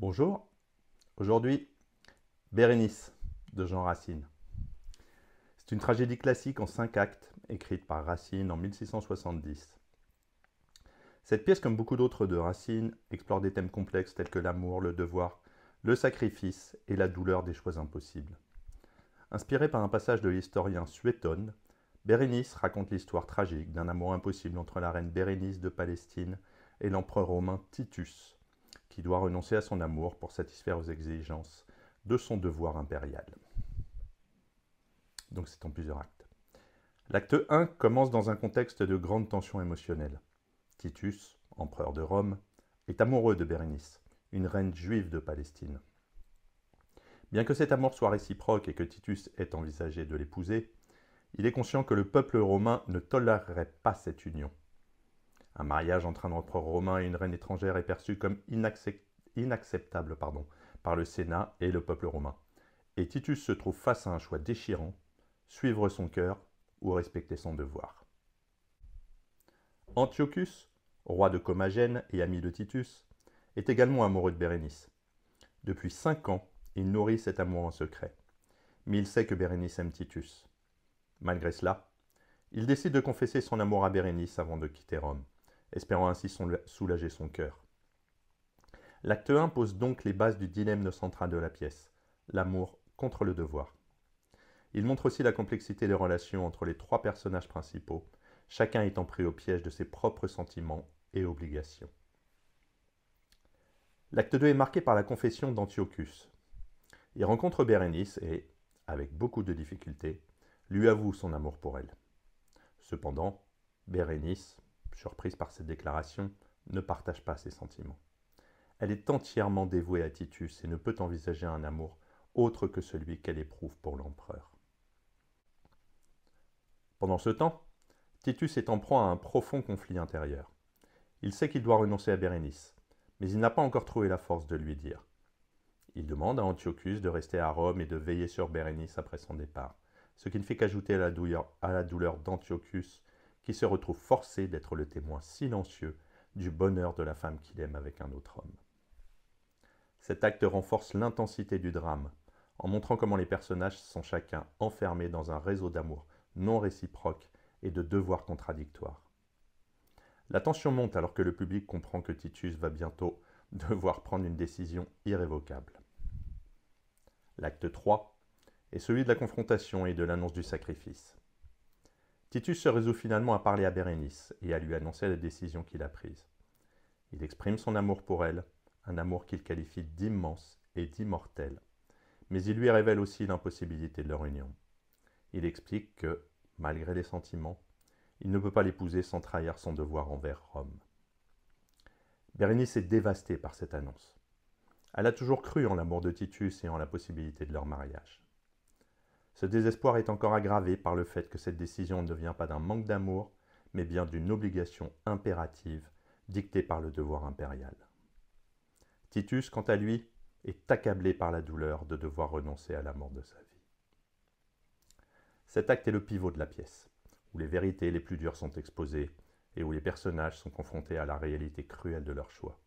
Bonjour, aujourd'hui, Bérénice de Jean Racine. C'est une tragédie classique en 5 actes, écrite par Racine en 1670. Cette pièce, comme beaucoup d'autres de Racine, explore des thèmes complexes tels que l'amour, le devoir, le sacrifice et la douleur des choix impossibles. Inspirée par un passage de l'historien Suétone, Bérénice raconte l'histoire tragique d'un amour impossible entre la reine Bérénice de Palestine et l'empereur romain Titus, qui doit renoncer à son amour pour satisfaire aux exigences de son devoir impérial. Donc c'est en plusieurs actes. L'acte 1 commence dans un contexte de grande tension émotionnelle. Titus, empereur de Rome, est amoureux de Bérénice, une reine juive de Palestine. Bien que cet amour soit réciproque et que Titus ait envisagé de l'épouser, il est conscient que le peuple romain ne tolérerait pas cette union. Un mariage entre un empereur romain et une reine étrangère est perçu comme inacceptable par le Sénat et le peuple romain. Et Titus se trouve face à un choix déchirant, suivre son cœur ou respecter son devoir. Antiochus, roi de Commagène et ami de Titus, est également amoureux de Bérénice. Depuis 5 ans, il nourrit cet amour en secret. Mais il sait que Bérénice aime Titus. Malgré cela, il décide de confesser son amour à Bérénice avant de quitter Rome, espérant ainsi soulager son cœur. L'acte 1 pose donc les bases du dilemme central de la pièce, l'amour contre le devoir. Il montre aussi la complexité des relations entre les 3 personnages principaux, chacun étant pris au piège de ses propres sentiments et obligations. L'acte 2 est marqué par la confession d'Antiochus. Il rencontre Bérénice et, avec beaucoup de difficultés, lui avoue son amour pour elle. Cependant, Bérénice, surprise par cette déclaration, ne partage pas ses sentiments. Elle est entièrement dévouée à Titus et ne peut envisager un amour autre que celui qu'elle éprouve pour l'empereur. Pendant ce temps, Titus est en proie à un profond conflit intérieur. Il sait qu'il doit renoncer à Bérénice, mais il n'a pas encore trouvé la force de lui dire. Il demande à Antiochus de rester à Rome et de veiller sur Bérénice après son départ, ce qui ne fait qu'ajouter à la douleur d'Antiochus, qui se retrouve forcé d'être le témoin silencieux du bonheur de la femme qu'il aime avec un autre homme. Cet acte renforce l'intensité du drame, en montrant comment les personnages sont chacun enfermés dans un réseau d'amour non réciproque et de devoirs contradictoires. La tension monte alors que le public comprend que Titus va bientôt devoir prendre une décision irrévocable. L'acte 3 est celui de la confrontation et de l'annonce du sacrifice. Titus se résout finalement à parler à Bérénice et à lui annoncer la décision qu'il a prise. Il exprime son amour pour elle, un amour qu'il qualifie d'immense et d'immortel, mais il lui révèle aussi l'impossibilité de leur union. Il explique que, malgré les sentiments, il ne peut pas l'épouser sans trahir son devoir envers Rome. Bérénice est dévastée par cette annonce. Elle a toujours cru en l'amour de Titus et en la possibilité de leur mariage. Ce désespoir est encore aggravé par le fait que cette décision ne vient pas d'un manque d'amour, mais bien d'une obligation impérative dictée par le devoir impérial. Titus, quant à lui, est accablé par la douleur de devoir renoncer à l'amour de sa vie. Cet acte est le pivot de la pièce, où les vérités les plus dures sont exposées et où les personnages sont confrontés à la réalité cruelle de leur choix.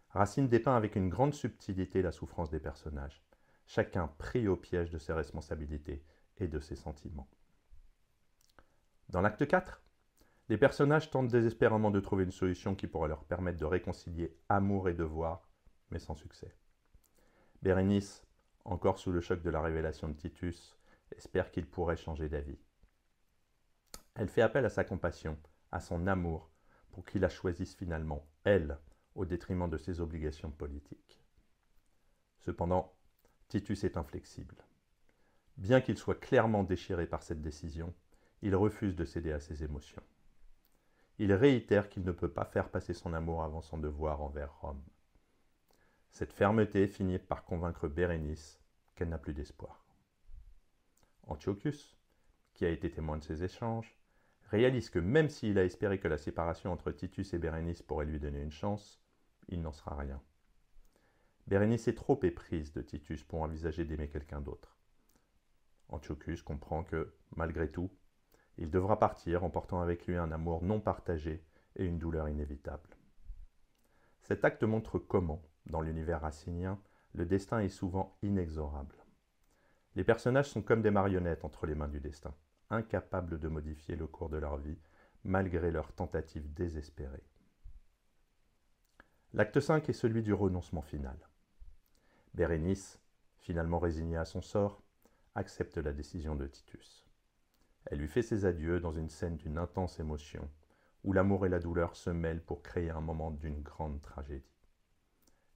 Racine dépeint avec une grande subtilité la souffrance des personnages, chacun pris au piège de ses responsabilités et de ses sentiments. Dans l'acte 4, les personnages tentent désespérément de trouver une solution qui pourrait leur permettre de réconcilier amour et devoir, mais sans succès. Bérénice, encore sous le choc de la révélation de Titus, espère qu'il pourrait changer d'avis. Elle fait appel à sa compassion, à son amour, pour qu'il la choisisse finalement, elle, au détriment de ses obligations politiques. Cependant, Titus est inflexible. Bien qu'il soit clairement déchiré par cette décision, il refuse de céder à ses émotions. Il réitère qu'il ne peut pas faire passer son amour avant son devoir envers Rome. Cette fermeté finit par convaincre Bérénice qu'elle n'a plus d'espoir. Antiochus, qui a été témoin de ces échanges, réalise que même s'il a espéré que la séparation entre Titus et Bérénice pourrait lui donner une chance, il n'en sera rien. Bérénice est trop éprise de Titus pour envisager d'aimer quelqu'un d'autre. Antiochus comprend que, malgré tout, il devra partir emportant avec lui un amour non partagé et une douleur inévitable. Cet acte montre comment, Dans l'univers racinien, le destin est souvent inexorable. Les personnages sont comme des marionnettes entre les mains du destin, incapables de modifier le cours de leur vie, malgré leurs tentatives désespérées. L'acte 5 est celui du renoncement final. Bérénice, finalement résignée à son sort, accepte la décision de Titus. Elle lui fait ses adieux dans une scène d'une intense émotion, où l'amour et la douleur se mêlent pour créer un moment d'une grande tragédie.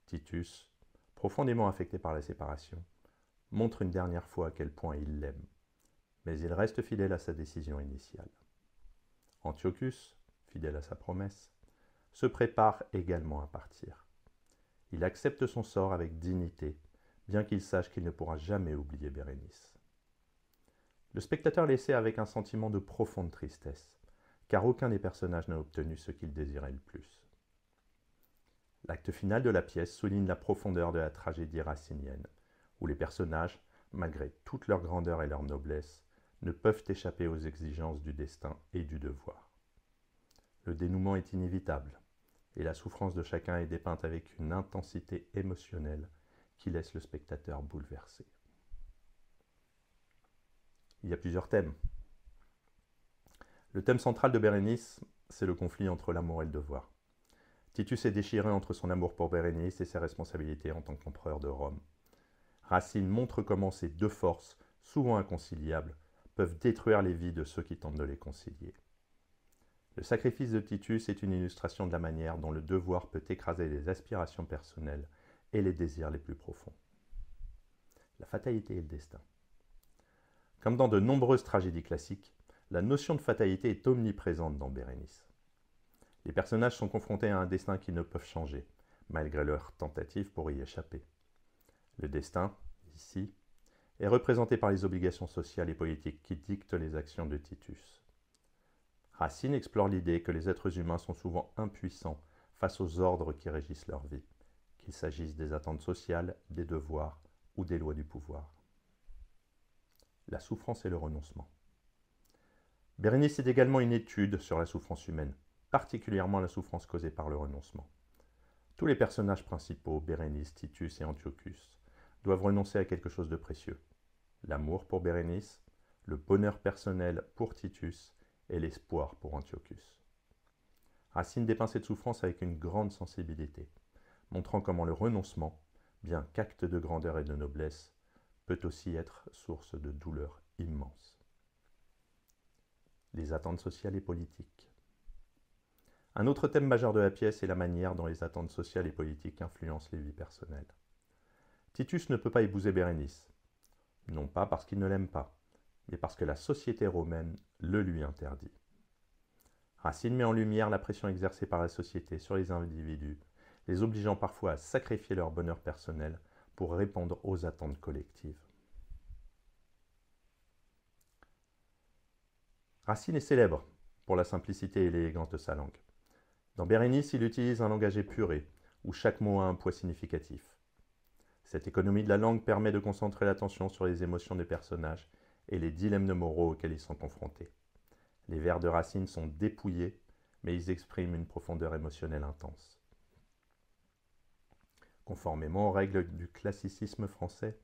Titus, profondément affecté par la séparation, montre une dernière fois à quel point il l'aime, mais il reste fidèle à sa décision initiale. Antiochus, fidèle à sa promesse, se prépare également à partir. Il accepte son sort avec dignité, bien qu'il sache qu'il ne pourra jamais oublier Bérénice. Le spectateur est laissé avec un sentiment de profonde tristesse, car aucun des personnages n'a obtenu ce qu'il désirait le plus. L'acte final de la pièce souligne la profondeur de la tragédie racinienne, où les personnages, malgré toute leur grandeur et leur noblesse, ne peuvent échapper aux exigences du destin et du devoir. Le dénouement est inévitable, et la souffrance de chacun est dépeinte avec une intensité émotionnelle qui laisse le spectateur bouleversé. Il y a plusieurs thèmes. Le thème central de Bérénice, c'est le conflit entre l'amour et le devoir. Titus est déchiré entre son amour pour Bérénice et ses responsabilités en tant qu'empereur de Rome. Racine montre comment ces deux forces, souvent inconciliables, peuvent détruire les vies de ceux qui tentent de les concilier. Le sacrifice de Titus est une illustration de la manière dont le devoir peut écraser les aspirations personnelles et les désirs les plus profonds. La fatalité et le destin. Comme dans de nombreuses tragédies classiques, la notion de fatalité est omniprésente dans Bérénice. Les personnages sont confrontés à un destin qu'ils ne peuvent changer, malgré leurs tentatives pour y échapper. Le destin, ici, est représenté par les obligations sociales et politiques qui dictent les actions de Titus. Racine explore l'idée que les êtres humains sont souvent impuissants face aux ordres qui régissent leur vie, qu'il s'agisse des attentes sociales, des devoirs ou des lois du pouvoir. La souffrance et le renoncement. Bérénice est également une étude sur la souffrance humaine, particulièrement la souffrance causée par le renoncement. Tous les personnages principaux, Bérénice, Titus et Antiochus, doivent renoncer à quelque chose de précieux. L'amour pour Bérénice, le bonheur personnel pour Titus et l'espoir pour Antiochus. Racine dépeint cette souffrance avec une grande sensibilité, montrant comment le renoncement, bien qu'acte de grandeur et de noblesse, peut aussi être source de douleur immense. Les attentes sociales et politiques. Un autre thème majeur de la pièce est la manière dont les attentes sociales et politiques influencent les vies personnelles. Titus ne peut pas épouser Bérénice, non pas parce qu'il ne l'aime pas, mais parce que la société romaine le lui interdit. Racine met en lumière la pression exercée par la société sur les individus, les obligeant parfois à sacrifier leur bonheur personnel pour répondre aux attentes collectives. Racine est célèbre pour la simplicité et l'élégance de sa langue. Dans Bérénice, il utilise un langage épuré, où chaque mot a un poids significatif. Cette économie de la langue permet de concentrer l'attention sur les émotions des personnages et les dilemmes moraux auxquels ils sont confrontés. Les vers de Racine sont dépouillés, mais ils expriment une profondeur émotionnelle intense. Conformément aux règles du classicisme français,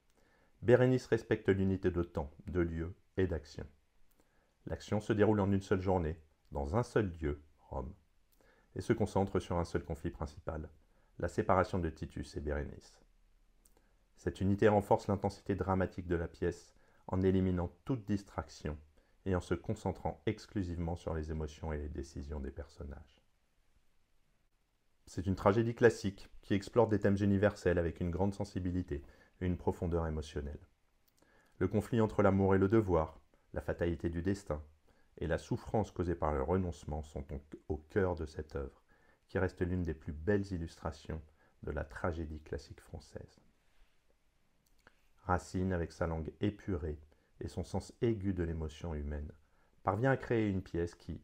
Bérénice respecte l'unité de temps, de lieu et d'action. L'action se déroule en une seule journée, dans un seul lieu, Rome, et se concentre sur un seul conflit principal, la séparation de Titus et Bérénice. Cette unité renforce l'intensité dramatique de la pièce en éliminant toute distraction et en se concentrant exclusivement sur les émotions et les décisions des personnages. C'est une tragédie classique qui explore des thèmes universels avec une grande sensibilité et une profondeur émotionnelle. Le conflit entre l'amour et le devoir, la fatalité du destin et la souffrance causée par le renoncement sont donc au cœur de cette œuvre, qui reste l'une des plus belles illustrations de la tragédie classique française. Racine, avec sa langue épurée et son sens aigu de l'émotion humaine, parvient à créer une pièce qui,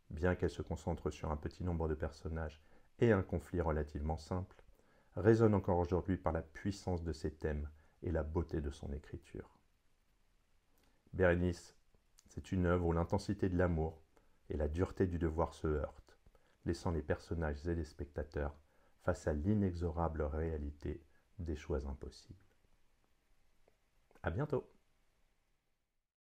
bien qu'elle se concentre sur un petit nombre de personnages et un conflit relativement simple, résonne encore aujourd'hui par la puissance de ses thèmes et la beauté de son écriture. Bérénice, c'est une œuvre où l'intensité de l'amour et la dureté du devoir se heurtent, laissant les personnages et les spectateurs face à l'inexorable réalité des choix impossibles. À bientôt!